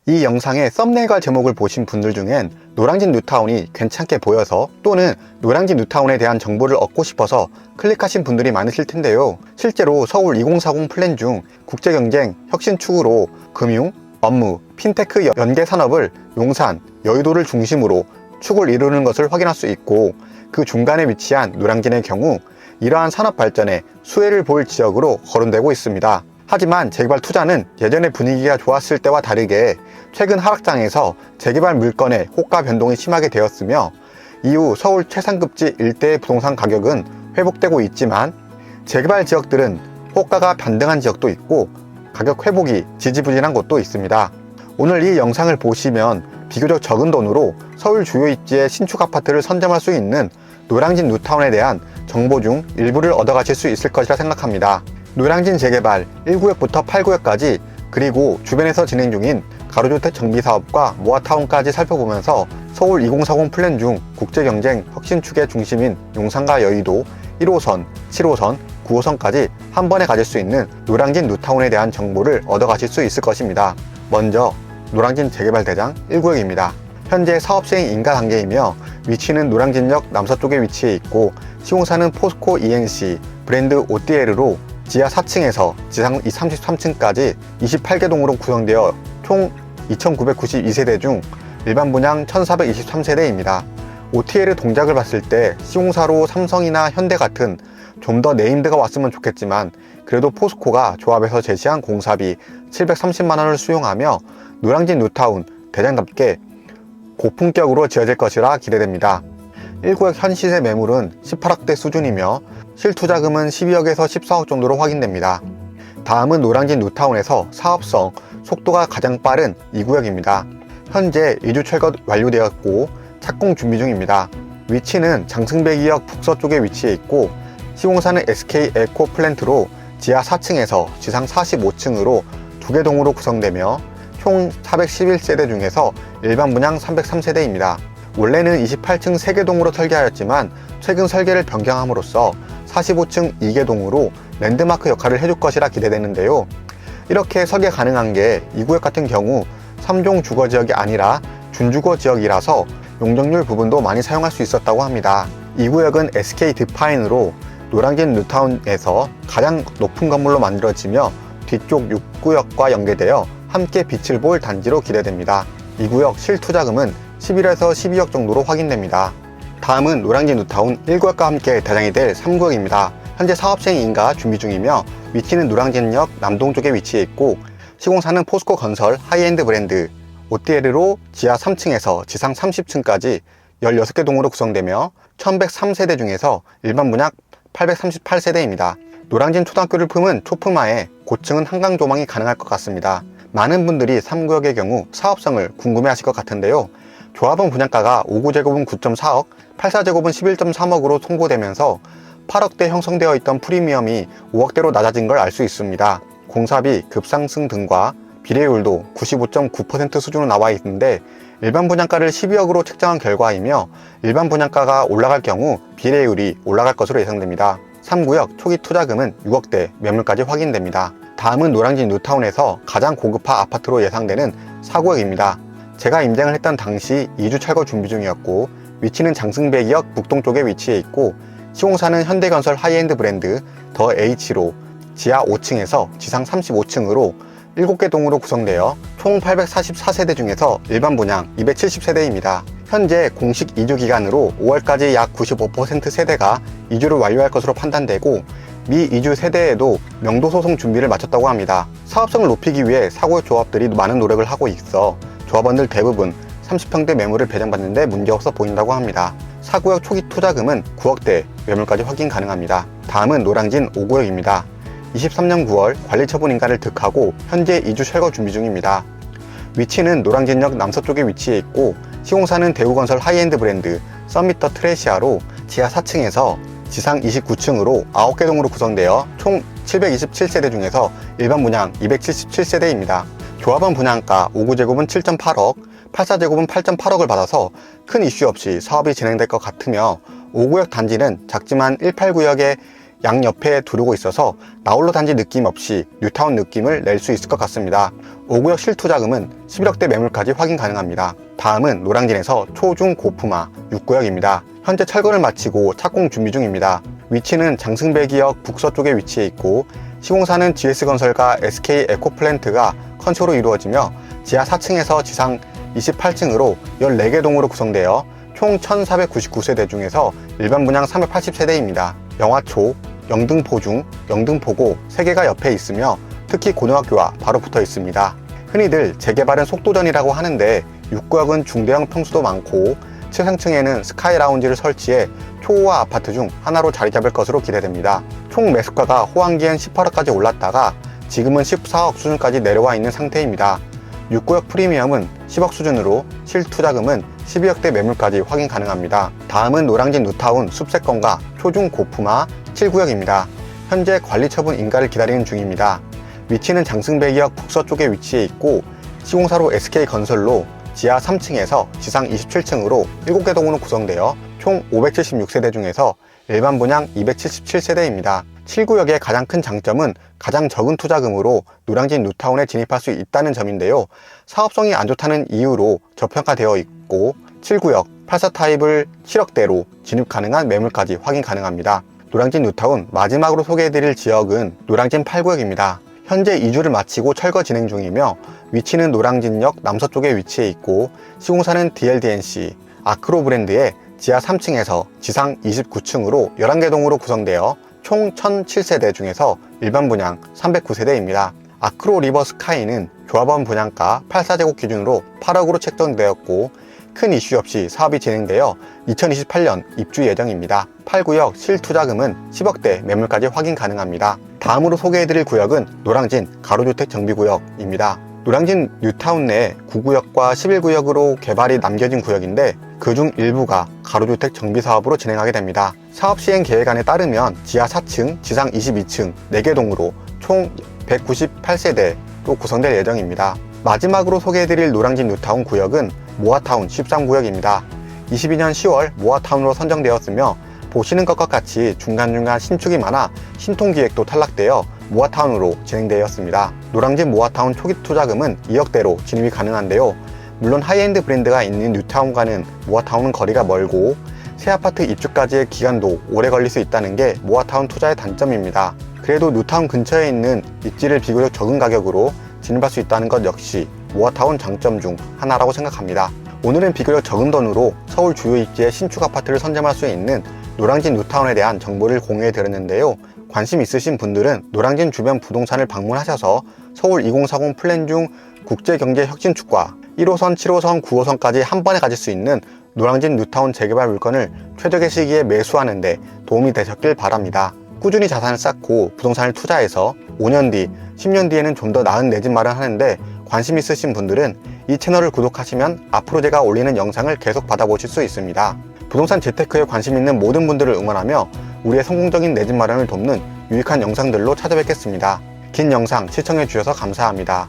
이 영상의 썸네일과 제목을 보신 분들 중엔 노량진 뉴타운이 괜찮게 보여서 또는 노량진 뉴타운에 대한 정보를 얻고 싶어서 클릭하신 분들이 많으실 텐데요. 실제로 서울 2040 플랜 중 국제경쟁, 혁신 축으로 금융, 업무, 핀테크 연계 산업을 용산, 여의도를 중심으로 축을 이루는 것을 확인할 수 있고, 그 중간에 위치한 노량진의 경우 이러한 산업 발전에 수혜를 볼 지역으로 거론되고 있습니다. 하지만 재개발 투자는 예전의 분위기가 좋았을 때와 다르게 최근 하락장에서 재개발 물건의 호가 변동이 심하게 되었으며, 이후 서울 최상급지 일대의 부동산 가격은 회복되고 있지만 재개발 지역들은 호가가 변동한 지역도 있고 가격 회복이 지지부진한 곳도 있습니다. 오늘 이 영상을 보시면 비교적 적은 돈으로 서울 주요 입지의 신축 아파트를 선점할 수 있는 노량진 뉴타운에 대한 정보 중 일부를 얻어가실 수 있을 것이라 생각합니다. 노량진 재개발 1구역부터 8구역까지, 그리고 주변에서 진행 중인 가로주택 정비사업과 모아타운까지 살펴보면서 서울 2040 플랜 중 국제경쟁 혁신축의 중심인 용산과 여의도 1호선, 7호선, 9호선까지 한 번에 가질 수 있는 노량진 뉴타운에 대한 정보를 얻어가실 수 있을 것입니다. 먼저 노량진 재개발 대장 1구역입니다. 현재 사업시행 인가 단계이며 위치는 노량진역 남서쪽에 위치해 있고, 시공사는 포스코 ENC, 브랜드 OTL로 지하 4층에서 지상 33층까지 28개 동으로 구성되어 총 2992세대 중 일반 분양 1423세대입니다. OTL 동작을 봤을 때 시공사로 삼성이나 현대 같은 좀 더 네임드가 왔으면 좋겠지만, 그래도 포스코가 조합에서 제시한 공사비 730만원을 수용하며 노량진 뉴타운 대장답게 고품격으로 지어질 것이라 기대됩니다. 1구역 현 시세 매물은 18억대 수준이며 실투자금은 12억에서 14억 정도로 확인됩니다. 다음은 노량진 뉴타운에서 사업성, 속도가 가장 빠른 2구역입니다. 현재 이주 철거 완료되었고 착공 준비 중입니다. 위치는 장승배기역 북서쪽에 위치해 있고, 시공사는 SK 에코 플랜트로 지하 4층에서 지상 45층으로 2개 동으로 구성되며 총 411세대 중에서 일반 분양 303세대입니다. 원래는 28층 3개 동으로 설계하였지만 최근 설계를 변경함으로써 45층 2개 동으로 랜드마크 역할을 해줄 것이라 기대되는데요. 이렇게 설계 가능한 게 2구역 같은 경우 3종 주거지역이 아니라 준주거 지역이라서 용적률 부분도 많이 사용할 수 있었다고 합니다. 2구역은 SK 드파인으로 노량진 뉴타운에서 가장 높은 건물로 만들어지며 뒤쪽 6구역과 연계되어 함께 빛을 볼 단지로 기대됩니다. 2구역 실투자금은 11에서 12억 정도로 확인됩니다. 다음은 노량진 뉴타운 1구역과 함께 대장이 될 3구역입니다. 현재 사업시행 인가 준비 중이며 위치는 노량진역 남동쪽에 위치해 있고, 시공사는 포스코 건설 하이엔드 브랜드 OTL로 지하 3층에서 지상 30층까지 16개 동으로 구성되며 1103세대 중에서 일반 분양 838세대입니다. 노량진 초등학교를 품은 초품화에 고층은 한강 조망이 가능할 것 같습니다. 많은 분들이 3구역의 경우 사업성을 궁금해 하실 것 같은데요. 조합원 분양가가 5구제곱은 9.4억, 84제곱은 11.3억으로 통보되면서 8억대 형성되어 있던 프리미엄이 5억대로 낮아진 걸 알 수 있습니다. 공사비 급상승 등과 비례율도 95.9% 수준으로 나와 있는데, 일반 분양가를 12억으로 책정한 결과이며 일반 분양가가 올라갈 경우 비례율이 올라갈 것으로 예상됩니다. 3구역 초기 투자금은 6억대 매물까지 확인됩니다. 다음은 노량진 뉴타운에서 가장 고급화 아파트로 예상되는 4구역입니다. 제가 임장을 했던 당시 2주 철거 준비 중이었고, 위치는 장승배기역 북동쪽에 위치해 있고, 시공사는 현대건설 하이엔드 브랜드 더 H로 지하 5층에서 지상 35층으로 7개 동으로 구성되어 총 844세대 중에서 일반 분양 270세대입니다. 현재 공식 이주 기간으로 5월까지 약 95% 세대가 이주를 완료할 것으로 판단되고, 미 이주 세대에도 명도 소송 준비를 마쳤다고 합니다. 사업성을 높이기 위해 사고역 조합들이 많은 노력을 하고 있어 조합원들 대부분 30평대 매물을 배정받는데 문제없어 보인다고 합니다. 4구역 초기 투자금은 9억대 매물까지 확인 가능합니다. 다음은 노량진 5구역입니다. 23년 9월 관리처분 인가를 득하고 현재 이주 철거 준비 중입니다. 위치는 노량진역 남서쪽에 위치해 있고, 시공사는 대우건설 하이엔드 브랜드 서미터 트레시아로 지하 4층에서 지상 29층으로 9개 동으로 구성되어 총 727세대 중에서 일반 분양 277세대입니다. 조합원 분양가 5구제곱은 7.8억, 84제곱은 8.8억을 받아서 큰 이슈 없이 사업이 진행될 것 같으며, 5구역 단지는 작지만 189역의 양옆에 두르고 있어서 나홀로 단지 느낌 없이 뉴타운 느낌을 낼 수 있을 것 같습니다. 5구역 실투자금은 11억대 매물까지 확인 가능합니다. 다음은 노량진에서 초중 고품화 6구역입니다. 현재 철거를 마치고 착공 준비 중입니다. 위치는 장승배기역 북서쪽에 위치해 있고 시공사는 GS건설과 SK에코플랜트가 컨소로 이루어지며 지하 4층에서 지상 28층으로 14개 동으로 구성되어 총 1499세대 중에서 일반 분양 380세대입니다. 영화초, 영등포중, 영등포고 3개가 옆에 있으며 특히 고등학교와 바로 붙어 있습니다. 흔히들 재개발은 속도전이라고 하는데 6구역은 중대형 평수도 많고 최상층에는 스카이 라운지를 설치해 초호화 아파트 중 하나로 자리 잡을 것으로 기대됩니다. 총 매수가가 호황기엔 18억까지 올랐다가 지금은 14억 수준까지 내려와 있는 상태입니다. 6구역 프리미엄은 10억 수준으로 실투자금은 12억대 매물까지 확인 가능합니다. 다음은 노량진 뉴타운 숲세권과 초중 고품화 7구역입니다. 현재 관리처분 인가를 기다리는 중입니다. 위치는 장승배기역 북서쪽에 위치해 있고 시공사로 SK건설로 지하 3층에서 지상 27층으로 7개 동으로 구성되어 총 576세대 중에서 일반 분양 277세대입니다. 7구역의 가장 큰 장점은 가장 적은 투자금으로 노량진 뉴타운에 진입할 수 있다는 점인데요. 사업성이 안 좋다는 이유로 저평가되어 있고 7구역 84 타입을 7억대로 진입 가능한 매물까지 확인 가능합니다. 노량진 뉴타운 마지막으로 소개해드릴 지역은 노량진 8구역입니다. 현재 이주를 마치고 철거 진행 중이며 위치는 노량진역 남서쪽에 위치해 있고 시공사는 DLDNC, 아크로 브랜드의 지하 3층에서 지상 29층으로 11개 동으로 구성되어 총 1007세대 중에서 일반 분양 309세대입니다. 아크로 리버 스카이는 조합원 분양가 84제곱 기준으로 8억으로 책정되었고 큰 이슈 없이 사업이 진행되어 2028년 입주 예정입니다. 8구역 실투자금은 10억대 매물까지 확인 가능합니다. 다음으로 소개해드릴 구역은 노량진 가로주택 정비구역입니다. 노량진 뉴타운 내 9구역과 11구역으로 개발이 남겨진 구역인데 그중 일부가 가로주택 정비사업으로 진행하게 됩니다. 사업 시행 계획안에 따르면 지하 4층, 지상 22층 4개 동으로 총 198세대로 구성될 예정입니다. 마지막으로 소개해드릴 노량진 뉴타운 구역은 모아타운 13구역입니다. 22년 10월 모아타운으로 선정되었으며 보시는 것과 같이 중간중간 신축이 많아 신통기획도 탈락되어 모아타운으로 진행되었습니다. 노량진 모아타운 초기 투자금은 2억대로 진입이 가능한데요. 물론 하이엔드 브랜드가 있는 뉴타운과는 모아타운은 거리가 멀고 새 아파트 입주까지의 기간도 오래 걸릴 수 있다는 게 모아타운 투자의 단점입니다. 그래도 뉴타운 근처에 있는 입지를 비교적 적은 가격으로 진입할 수 있다는 것 역시 모아타운 장점 중 하나라고 생각합니다. 오늘은 비교적 적은 돈으로 서울 주요 입지의 신축 아파트를 선점할 수 있는 노량진 뉴타운에 대한 정보를 공유해 드렸는데요. 관심 있으신 분들은 노량진 주변 부동산을 방문하셔서 서울 2040 플랜 중 국제경제혁신축과 1호선, 7호선, 9호선까지 한 번에 가질 수 있는 노량진 뉴타운 재개발 물건을 최적의 시기에 매수하는 데 도움이 되셨길 바랍니다. 꾸준히 자산을 쌓고 부동산을 투자해서 5년 뒤, 10년 뒤에는 좀 더 나은 내 집 마련하는데 관심 있으신 분들은 이 채널을 구독하시면 앞으로 제가 올리는 영상을 계속 받아보실 수 있습니다. 부동산 재테크에 관심 있는 모든 분들을 응원하며 우리의 성공적인 내 집 마련을 돕는 유익한 영상들로 찾아뵙겠습니다. 긴 영상 시청해 주셔서 감사합니다.